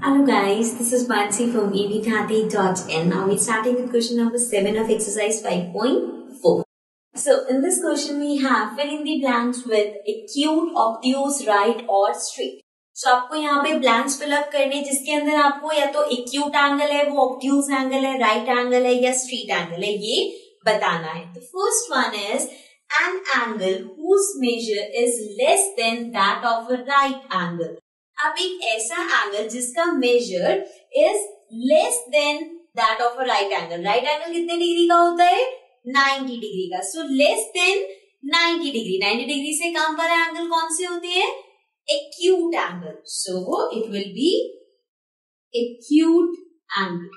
Hello guys, this is Mansi from evthati.in. Now we're starting with question number 7 of exercise 5.4. So in this question we have fill in the blanks with acute, obtuse, right or straight. So आपको यहाँ पे blanks fill up करने जिसके अंदर आपको या तो acute angle है, वो obtuse angle है, right angle है या straight angle है, ये बताना है. The first one is an angle whose measure is less than that of a right angle. अब एक ऐसा एंगल जिसका measure is less than that of a right angle. Right angle कितने डिग्री का होता है? 90 डिग्री का. So less than 90 degree. 90 degree से कम वाले एंगल कौन से होते हैं? Acute angle. So it will be acute angle.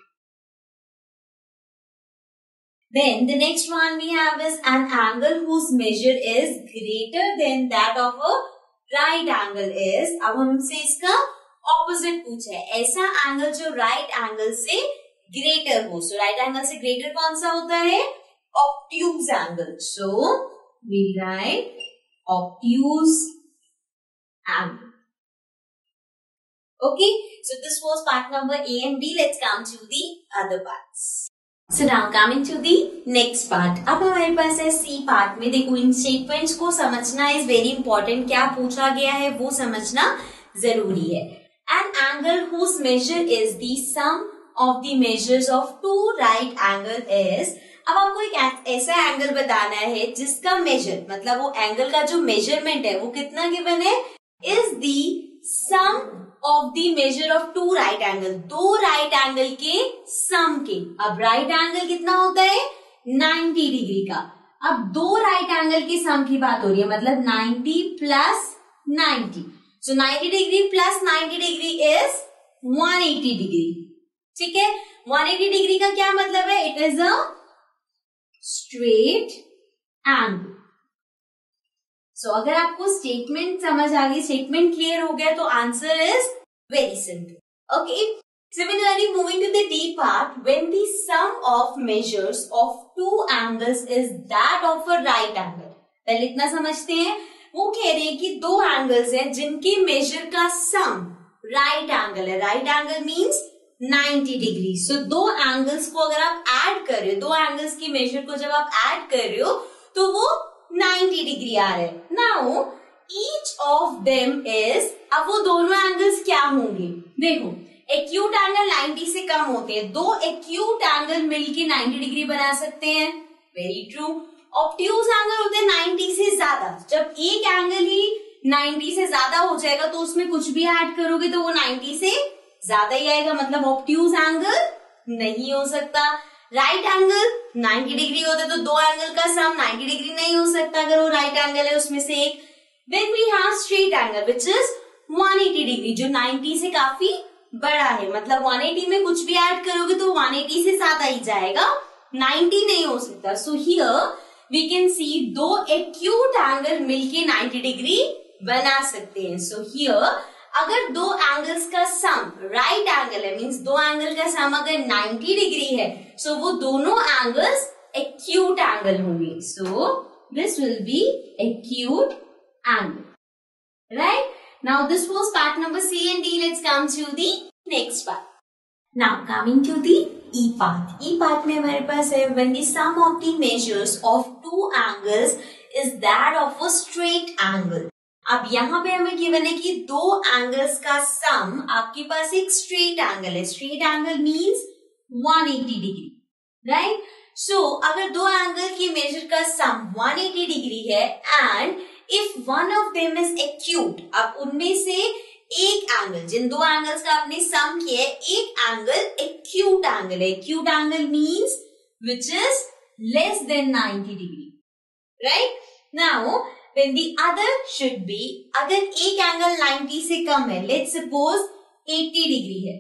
Then the next one we have is an angle whose measure is greater than that of a right angle is. अब हमसे इसका ऑपोजिट पूछा है. ऐसा एंगल जो राइट एंगल से greater हो. So right angle से ग्रेटर कौन सा होता है? Obtuse angle. So we write obtuse angle. Okay, so this was part number A and B. Let's come to the other parts. So now coming to the next part. अब हमारे पास है C part में. देखो इन statements को समझना is very important. क्या पूछा गया है वो समझना जरूरी है. An angle whose measure is the sum of the measures of two right angle is. अब आपको एक ऐसा एंगल बताना है जिसका मेजर मतलब वो एंगल का जो मेजरमेंट है वो कितना गिवन है? Is the sum of the measure of two right angle. दो राइट एंगल के सम के. अब राइट एंगल कितना होता है? 90 डिग्री का. अब दो राइट एंगल के सम की बात हो रही है मतलब 90 plus 90. So 90 degree plus 90 degree is 180 degree. ठीक है. 180 डिग्री का क्या मतलब है? It is a straight angle. So अगर आपको स्टेटमेंट समझ आ गई, स्टेटमेंट क्लियर हो गया तो answer is very simple. Okay. Similarly moving to the D part. When the sum of measures of two angles is that of a right angle. पहले इतना समझते हैं. वो कह रहे हैं कि दो एंगल्स हैं जिनके मेजर का सम राइट एंगल है. Right angle means 90 degree. So दो एंगल्स को अगर आप ऐड कर रहे हो, दो एंगल्स की मेजर को जब आप ऐड कर रहे हो तो वो 90 डिग्री आ रहे हैं. Now each of them is. अब वो दोनों एंगल्स क्या होंगे? देखो एक्यूट एंगल 90 से कम होते हैं. दो एक्यूट एंगल मिलके 90 डिग्री बना सकते हैं. Very true. ऑब्ट्यूज एंगल होते हैं 90 से ज्यादा. जब एक एंगल ही 90 से ज्यादा हो जाएगा तो उसमें कुछ भी ऐड करोगे तो वो 90 से ज्यादा ही आएगा. मतलब ऑब्ट्यूज एंगल नहीं हो सकता. राइट एंगल 90 डिग्री होता तो दो एंगल का सम 90 डिग्री नहीं हो सकता अगर वो राइट एंगल है उसमें से एक. Then we have straight angle which is 180 degree जो 90 से काफी बड़ा है. मतलब 180 में कुछ भी ऐड करोगे तो 180 से ज्यादा ही जाएगा, 90 नहीं हो सकता. So here we can see दो एक्यूट एंगल मिलके 90 डिग्री बना सकते हैं. सो हियर अगर दो एंगल्स का सम राइट एंगल है मींस दो एंगल का सम अगर 90 डिग्री है सो वो दोनों एंगल्स एक्यूट एंगल होंगे. So this will be acute angle. Right. Now this was part number C and D. Let's come to the next part. Now coming to the E part. E part में हमारे पास है when the sum of the measures of two angles is that of a straight angle. अब यहाँ पे हमें given है कि दो एंगल्स का सम आपके पास एक स्ट्रेट एंगल है. Straight angle means 180 degree. Right. So अगर दो एंगल की मेजर का सम 180 डिग्री है and if one of them is acute. अब उनमें से एक एंगल, जिन दो एंगल्स का आपने सम किया है, एक एंगल एक्यूट एंगल है. Acute angle means which is less than 90 degree. Right. Now when the other should be. अगर एक एंगल 90 से कम है, लेट्स सपोज 80 डिग्री है.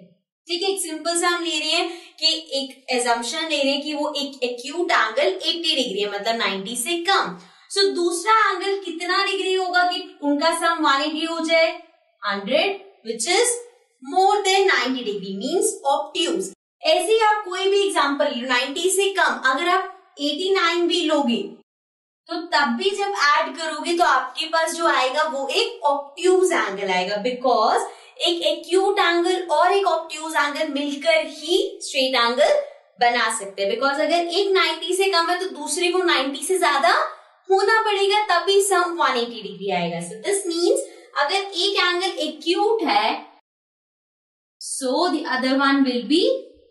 ठीक है. एक सिंपल सा हम ले रहे हैं कि एक एजम्पशन ले रहे हैं कि वो एक एक्यूट एंगल 80 डिग्री है मतलब 90 से कम. सो दूसरा एंगल कितना डिग्री होगा कि उनका सम 180 हो जाए? 100 which is more than 90 degree means obtuse. ऐसे ही आप कोई भी एग्जाम्पल 90 से कम. अगर आप 89 भी लोगे तो तब भी जब ऐड करोगे तो आपके पास जो आएगा वो एक ऑब्ट्यूज एंगल आएगा बिकॉज एक एक्यूट एंगल और एक ऑब्ट्यूज एंगल मिलकर ही स्ट्रेट एंगल बना सकते हैं, बिकॉज अगर एक 90 से कम है तो दूसरे को 90 से ज्यादा होना पड़ेगा, तभी सम 180 डिग्री आएगा. सो दिस मीन्स अगर एक एंगल एक्यूट है, so the other one will be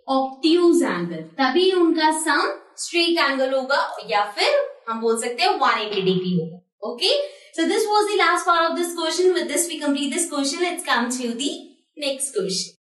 obtuse angle, तभी उनका सम स्ट्रेट एंगल होगा, या फिर हम बोल सकते हैं 180 डिग्री होगा. Okay, so this was the last part of this question. With this we complete this question. Let's come to the next question.